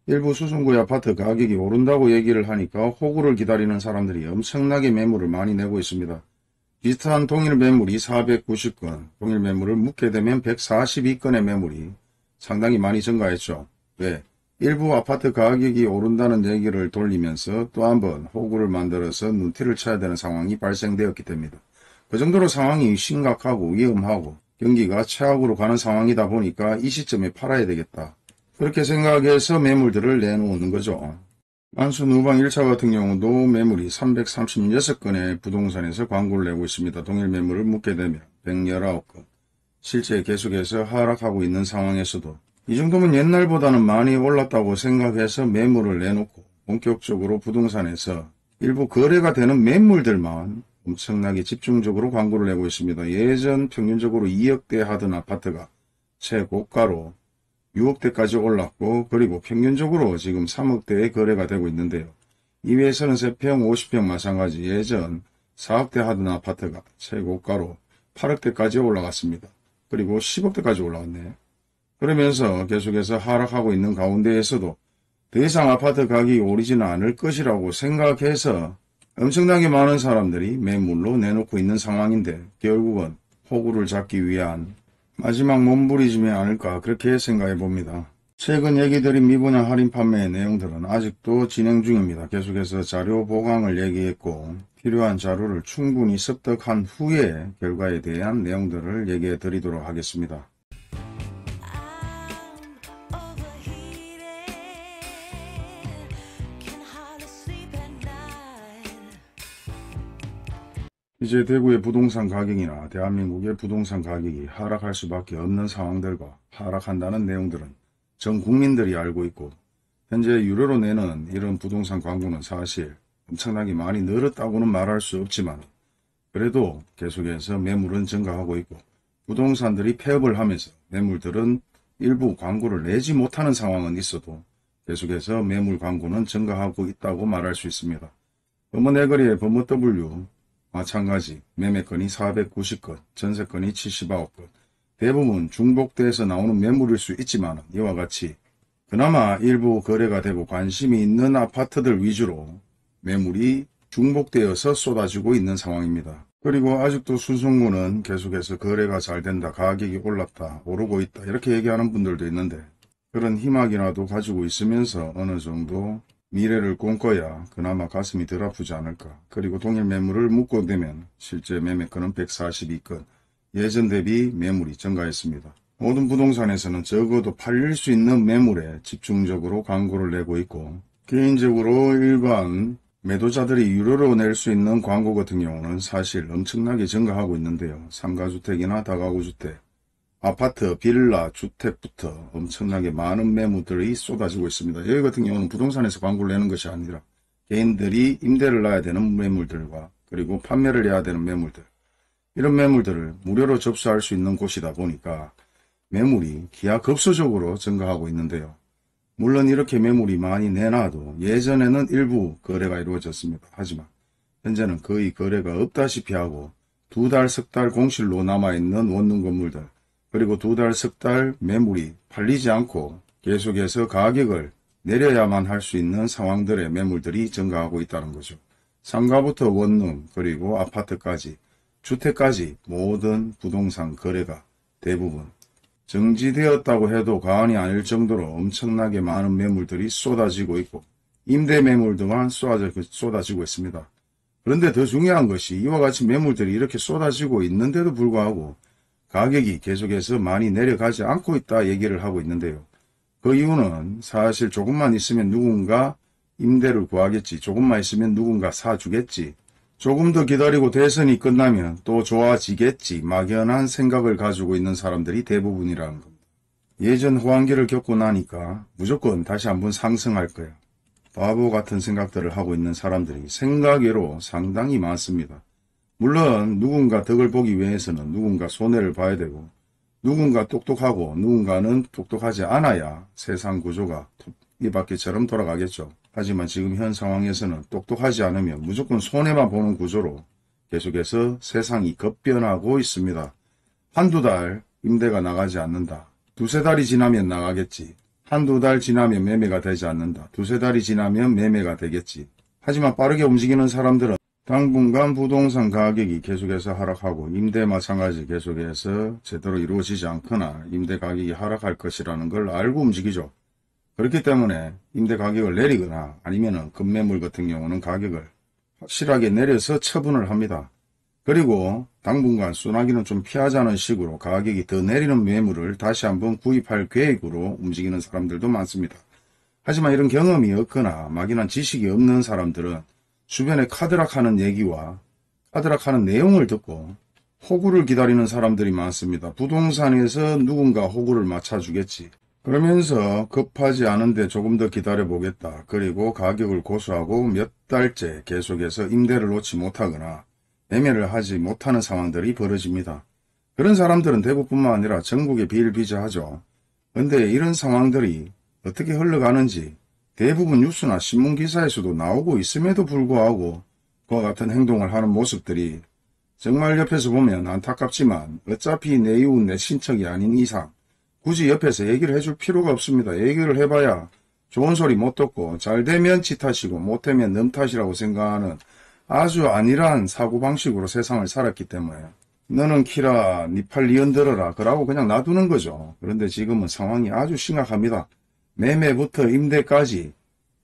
일부 수성구의 아파트 가격이 오른다고 얘기를 하니까 호구를 기다리는 사람들이 엄청나게 매물을 많이 내고 있습니다. 비슷한 동일 매물이 490건, 동일 매물을 묻게 되면 142건의 매물이 상당히 많이 증가했죠. 왜? 일부 아파트 가격이 오른다는 얘기를 돌리면서 또 한번 호구를 만들어서 눈티를 쳐야 되는 상황이 발생되었기 때문입니다. 그 정도로 상황이 심각하고 위험하고 경기가 최악으로 가는 상황이다 보니까 이 시점에 팔아야 되겠다. 그렇게 생각해서 매물들을 내놓는 거죠. 안순 우방 1차 같은 경우도 매물이 336건의 부동산에서 광고를 내고 있습니다. 동일 매물을 묻게 되면 119건. 실제 계속해서 하락하고 있는 상황에서도 이 정도면 옛날보다는 많이 올랐다고 생각해서 매물을 내놓고 본격적으로 부동산에서 일부 거래가 되는 매물들만 엄청나게 집중적으로 광고를 내고 있습니다. 예전 평균적으로 2억대 하던 아파트가 최고가로 6억대까지 올랐고, 그리고 평균적으로 지금 3억대의 거래가 되고 있는데요. 이외에서는 3평, 50평 마찬가지 예전 4억대 하던 아파트가 최고가로 8억대까지 올라갔습니다. 그리고 10억대까지 올라갔네요. 그러면서 계속해서 하락하고 있는 가운데에서도 더 이상 아파트 가격이 오르지는 않을 것이라고 생각해서 엄청나게 많은 사람들이 매물로 내놓고 있는 상황인데, 결국은 호구를 잡기 위한 마지막 몸부림이지 않을까 그렇게 생각해 봅니다. 최근 얘기드린 미분양 할인 판매의 내용들은 아직도 진행 중입니다. 계속해서 자료 보강을 얘기했고 필요한 자료를 충분히 습득한 후에 결과에 대한 내용들을 얘기해 드리도록 하겠습니다. 이제 대구의 부동산 가격이나 대한민국의 부동산 가격이 하락할 수밖에 없는 상황들과 하락한다는 내용들은 전 국민들이 알고 있고, 현재 유료로 내는 이런 부동산 광고는 사실 엄청나게 많이 늘었다고는 말할 수 없지만 그래도 계속해서 매물은 증가하고 있고, 부동산들이 폐업을 하면서 매물들은 일부 광고를 내지 못하는 상황은 있어도 계속해서 매물 광고는 증가하고 있다고 말할 수 있습니다. 범어내거리의 범어W 마찬가지 매매건이 490건, 전세건이 79건, 대부분 중복대에서 나오는 매물일 수 있지만 이와 같이 그나마 일부 거래가 되고 관심이 있는 아파트들 위주로 매물이 중복되어서 쏟아지고 있는 상황입니다. 그리고 아직도 수성구는 계속해서 거래가 잘 된다, 가격이 올랐다, 오르고 있다 이렇게 얘기하는 분들도 있는데, 그런 희망이라도 가지고 있으면서 어느 정도 미래를 꿈꿔야 그나마 가슴이 덜 아프지 않을까. 그리고 동일 매물을 묻고 되면 실제 매매건은 142건, 예전 대비 매물이 증가했습니다. 모든 부동산에서는 적어도 팔릴 수 있는 매물에 집중적으로 광고를 내고 있고, 개인적으로 일반 매도자들이 유료로 낼 수 있는 광고 같은 경우는 사실 엄청나게 증가하고 있는데요. 상가주택이나 다가구주택, 아파트, 빌라, 주택부터 엄청나게 많은 매물들이 쏟아지고 있습니다. 여기 같은 경우는 부동산에서 광고를 내는 것이 아니라 개인들이 임대를 놔야 되는 매물들과 그리고 판매를 해야 되는 매물들, 이런 매물들을 무료로 접수할 수 있는 곳이다 보니까 매물이 기하급수적으로 증가하고 있는데요. 물론 이렇게 매물이 많이 내놔도 예전에는 일부 거래가 이루어졌습니다. 하지만 현재는 거의 거래가 없다시피 하고 2달, 석 달 공실로 남아있는 원룸 건물들, 그리고 2달, 석 달 매물이 팔리지 않고 계속해서 가격을 내려야만 할 수 있는 상황들의 매물들이 증가하고 있다는 거죠. 상가부터 원룸, 그리고 아파트까지, 주택까지 모든 부동산 거래가 대부분 정지되었다고 해도 과언이 아닐 정도로 엄청나게 많은 매물들이 쏟아지고 있고, 임대 매물 또한 쏟아지고 있습니다. 그런데 더 중요한 것이 이와 같이 매물들이 이렇게 쏟아지고 있는데도 불구하고 가격이 계속해서 많이 내려가지 않고 있다 얘기를 하고 있는데요. 그 이유는 사실 조금만 있으면 누군가 임대를 구하겠지, 조금만 있으면 누군가 사주겠지, 조금 더 기다리고 대선이 끝나면 또 좋아지겠지, 막연한 생각을 가지고 있는 사람들이 대부분이라는 겁니다. 예전 호황기를 겪고 나니까 무조건 다시 한번 상승할 거야, 바보 같은 생각들을 하고 있는 사람들이 생각외로 상당히 많습니다. 물론 누군가 덕을 보기 위해서는 누군가 손해를 봐야 되고, 누군가 똑똑하고 누군가는 똑똑하지 않아야 세상 구조가 톱니바퀴처럼 돌아가겠죠. 하지만 지금 현 상황에서는 똑똑하지 않으면 무조건 손해만 보는 구조로 계속해서 세상이 급변하고 있습니다. 한두 달 임대가 나가지 않는다, 두세 달이 지나면 나가겠지, 한두 달 지나면 매매가 되지 않는다. 두세 달이 지나면 매매가 되겠지. 하지만 빠르게 움직이는 사람들은 당분간 부동산 가격이 계속해서 하락하고 임대 마찬가지 계속해서 제대로 이루어지지 않거나 임대 가격이 하락할 것이라는 걸 알고 움직이죠. 그렇기 때문에 임대 가격을 내리거나 아니면은 급매물 같은 경우는 가격을 확실하게 내려서 처분을 합니다. 그리고 당분간 소나기는 좀 피하자는 식으로 가격이 더 내리는 매물을 다시 한번 구입할 계획으로 움직이는 사람들도 많습니다. 하지만 이런 경험이 없거나 막연한 지식이 없는 사람들은 주변에 카드락하는 얘기와 카드락하는 내용을 듣고 호구를 기다리는 사람들이 많습니다. 부동산에서 누군가 호구를 맞춰주겠지. 그러면서 급하지 않은데 조금 더 기다려보겠다. 그리고 가격을 고수하고 몇 달째 계속해서 임대를 놓지 못하거나 매매를 하지 못하는 상황들이 벌어집니다. 그런 사람들은 대부분만 아니라 전국에 비일비재하죠. 근데 이런 상황들이 어떻게 흘러가는지 대부분 뉴스나 신문기사에서도 나오고 있음에도 불구하고 그와 같은 행동을 하는 모습들이 정말 옆에서 보면 안타깝지만 어차피 내 이웃 내 친척이 아닌 이상 굳이 옆에서 얘기를 해줄 필요가 없습니다. 얘기를 해봐야 좋은 소리 못 듣고 잘 되면 지 탓이고 못되면 남 탓이라고 생각하는 아주 안일한 사고방식으로 세상을 살았기 때문에 너는 키라 니 팔 니언 들어라 그러고 그냥 놔두는 거죠. 그런데 지금은 상황이 아주 심각합니다. 매매부터 임대까지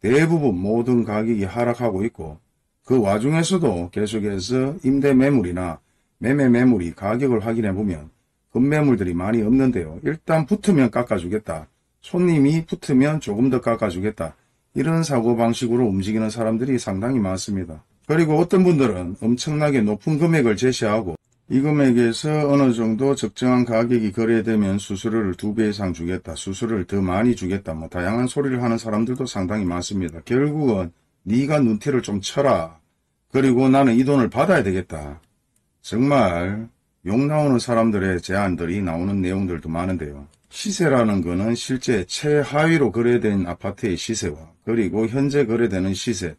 대부분 모든 가격이 하락하고 있고 그 와중에서도 계속해서 임대 매물이나 매매 매물이 가격을 확인해 보면 급매물들이 많이 없는데요. 일단 붙으면 깎아주겠다. 손님이 붙으면 조금 더 깎아주겠다. 이런 사고방식으로 움직이는 사람들이 상당히 많습니다. 그리고 어떤 분들은 엄청나게 높은 금액을 제시하고 이 금액에서 어느 정도 적정한 가격이 거래되면 수수료를 2배 이상 주겠다. 수수료를 더 많이 주겠다. 뭐 다양한 소리를 하는 사람들도 상당히 많습니다. 결국은 네가 눈티를 좀 쳐라. 그리고 나는 이 돈을 받아야 되겠다. 정말 욕 나오는 사람들의 제안들이 나오는 내용들도 많은데요. 시세라는 거는 실제 최하위로 거래된 아파트의 시세와 그리고 현재 거래되는 시세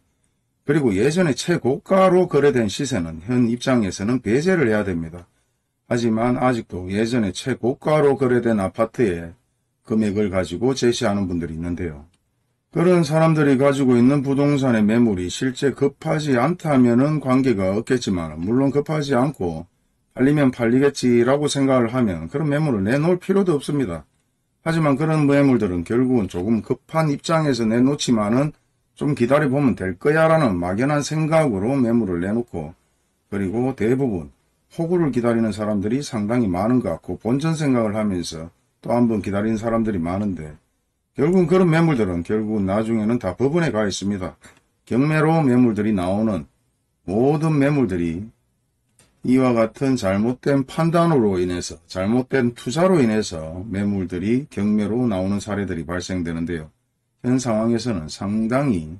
그리고 예전에 최고가로 거래된 시세는 현 입장에서는 배제를 해야 됩니다. 하지만 아직도 예전에 최고가로 거래된 아파트의 금액을 가지고 제시하는 분들이 있는데요. 그런 사람들이 가지고 있는 부동산의 매물이 실제 급하지 않다면은 관계가 없겠지만 물론 급하지 않고 팔리면 팔리겠지라고 생각을 하면 그런 매물을 내놓을 필요도 없습니다. 하지만 그런 매물들은 결국은 조금 급한 입장에서 내놓지만은 좀 기다려보면 될 거야 라는 막연한 생각으로 매물을 내놓고 그리고 대부분 호구를 기다리는 사람들이 상당히 많은 것 같고 본전 생각을 하면서 또 한번 기다리는 사람들이 많은데 결국은 그런 매물들은 결국은 나중에는 다 법원에 가 있습니다. 경매로 매물들이 나오는 모든 매물들이 이와 같은 잘못된 판단으로 인해서 잘못된 투자로 인해서 매물들이 경매로 나오는 사례들이 발생되는데요. 현 상황에서는 상당히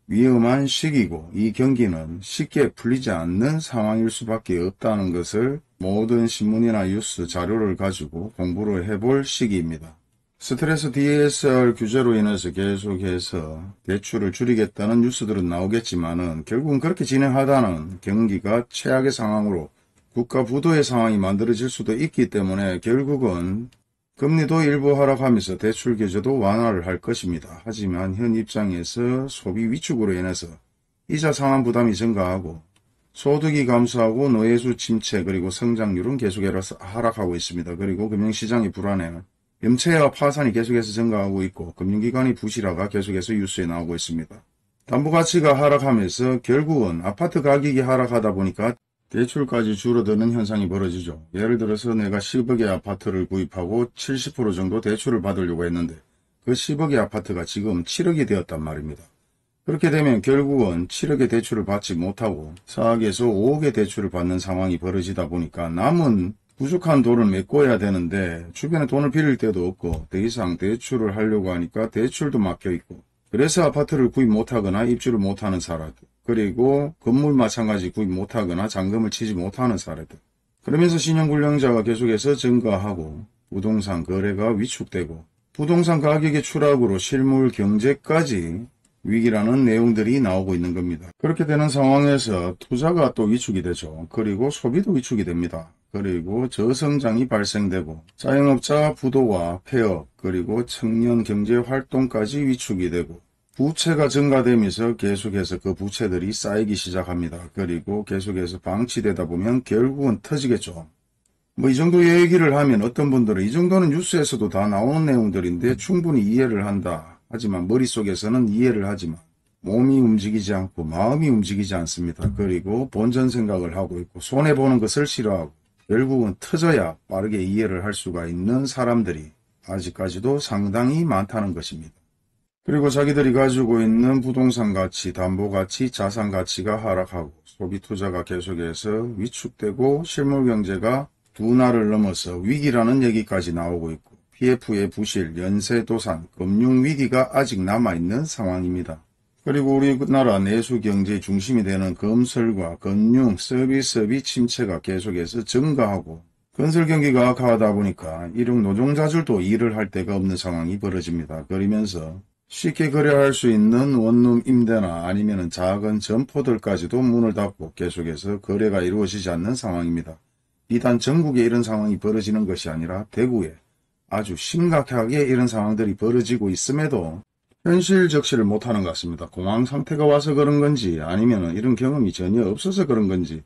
위험한 시기고 이 경기는 쉽게 풀리지 않는 상황일 수밖에 없다는 것을 모든 신문이나 뉴스 자료를 가지고 공부를 해볼 시기입니다. 스트레스 DSR 규제로 인해서 계속해서 대출을 줄이겠다는 뉴스들은 나오겠지만은 결국은 그렇게 진행하다는 경기가 최악의 상황으로 국가 부도의 상황이 만들어질 수도 있기 때문에 결국은 금리도 일부 하락하면서 대출 규제도 완화를 할 것입니다. 하지만 현 입장에서 소비 위축으로 인해서 이자 상환 부담이 증가하고 소득이 감소하고 노예수 침체 그리고 성장률은 계속해서 하락하고 있습니다. 그리고 금융시장이 불안해 염채와 파산이 계속해서 증가하고 있고 금융기관이 부실화가 계속해서 뉴스에 나오고 있습니다. 담보가치가 하락하면서 결국은 아파트 가격이 하락하다 보니까 대출까지 줄어드는 현상이 벌어지죠. 예를 들어서 내가 10억의 아파트를 구입하고 70% 정도 대출을 받으려고 했는데 그 10억의 아파트가 지금 7억이 되었단 말입니다. 그렇게 되면 결국은 7억의 대출을 받지 못하고 4억에서 5억의 대출을 받는 상황이 벌어지다 보니까 남은 부족한 돈을 메꿔야 되는데 주변에 돈을 빌릴 데도 없고 더 이상 대출을 하려고 하니까 대출도 막혀있고 그래서 아파트를 구입 못하거나 입주를 못하는 사람들 그리고 건물 마찬가지 구입 못하거나 잔금을 치지 못하는 사례들 그러면서 신용불량자가 계속해서 증가하고 부동산 거래가 위축되고 부동산 가격의 추락으로 실물 경제까지 위기라는 내용들이 나오고 있는 겁니다. 그렇게 되는 상황에서 투자가 또 위축이 되죠. 그리고 소비도 위축이 됩니다. 그리고 저성장이 발생되고 자영업자 부도와 폐업 그리고 청년 경제활동까지 위축이 되고 부채가 증가되면서 계속해서 그 부채들이 쌓이기 시작합니다. 그리고 계속해서 방치되다 보면 결국은 터지겠죠. 뭐 이 정도 얘기를 하면 어떤 분들은 이 정도는 뉴스에서도 다 나오는 내용들인데 충분히 이해를 한다. 하지만 머릿속에서는 이해를 하지만 몸이 움직이지 않고 마음이 움직이지 않습니다. 그리고 본전 생각을 하고 있고 손해보는 것을 싫어하고 결국은 터져야 빠르게 이해를 할 수가 있는 사람들이 아직까지도 상당히 많다는 것입니다. 그리고 자기들이 가지고 있는 부동산 가치, 담보 가치, 자산 가치가 하락하고 소비 투자가 계속해서 위축되고 실물 경제가 둔화를 넘어서 위기라는 얘기까지 나오고 있고 PF의 부실, 연쇄 도산, 금융 위기가 아직 남아있는 상황입니다. 그리고 우리나라 내수 경제의 중심이 되는 건설과 금융, 서비스업의 침체가 계속해서 증가하고 건설 경기가 악화하다 보니까 일용 노동자들도 일을 할 데가 없는 상황이 벌어집니다. 그러면서 쉽게 거래할 수 있는 원룸 임대나 아니면 작은 점포들까지도 문을 닫고 계속해서 거래가 이루어지지 않는 상황입니다. 비단 전국에 이런 상황이 벌어지는 것이 아니라 대구에 아주 심각하게 이런 상황들이 벌어지고 있음에도 현실 적시를 못하는 것 같습니다. 공황 상태가 와서 그런 건지 아니면 이런 경험이 전혀 없어서 그런 건지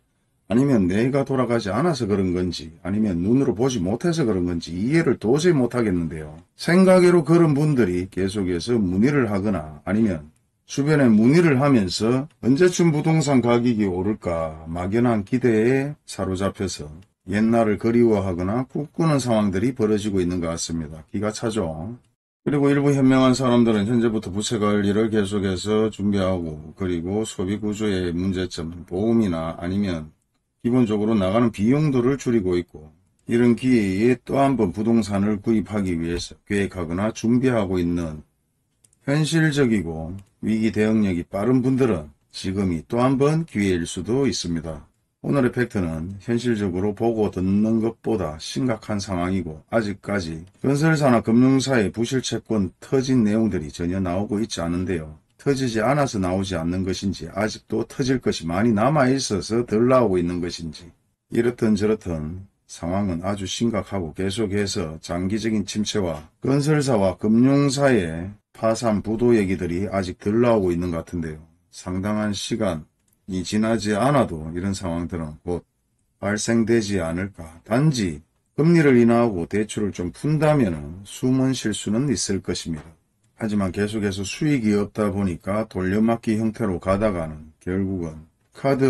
아니면 뇌가 돌아가지 않아서 그런 건지 아니면 눈으로 보지 못해서 그런 건지 이해를 도저히 못하겠는데요. 생각외로 그런 분들이 계속해서 문의를 하거나 아니면 주변에 문의를 하면서 언제쯤 부동산 가격이 오를까 막연한 기대에 사로잡혀서 옛날을 그리워하거나 꿈꾸는 상황들이 벌어지고 있는 것 같습니다. 기가 차죠. 그리고 일부 현명한 사람들은 현재부터 부채 관리를 계속해서 준비하고 그리고 소비 구조의 문제점, 보험이나 아니면 기본적으로 나가는 비용들을 줄이고 있고 이런 기회에 또 한 번 부동산을 구입하기 위해서 계획하거나 준비하고 있는 현실적이고 위기 대응력이 빠른 분들은 지금이 또 한 번 기회일 수도 있습니다. 오늘의 팩트는 현실적으로 보고 듣는 것보다 심각한 상황이고 아직까지 건설사나 금융사의 부실채권 터진 내용들이 전혀 나오고 있지 않은데요. 터지지 않아서 나오지 않는 것인지 아직도 터질 것이 많이 남아있어서 덜 나오고 있는 것인지 이렇든 저렇든 상황은 아주 심각하고 계속해서 장기적인 침체와 건설사와 금융사의 파산 부도 얘기들이 아직 덜 나오고 있는 것 같은데요. 상당한 시간이 지나지 않아도 이런 상황들은 곧 발생되지 않을까. 단지 금리를 인하하고 대출을 좀 푼다면 숨은 쉴 수는 있을 것입니다. 하지만 계속해서 수익이 없다 보니까 돌려막기 형태로 가다가는 결국은 카드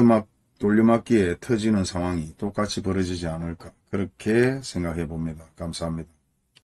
돌려막기에 터지는 상황이 똑같이 벌어지지 않을까 그렇게 생각해 봅니다. 감사합니다.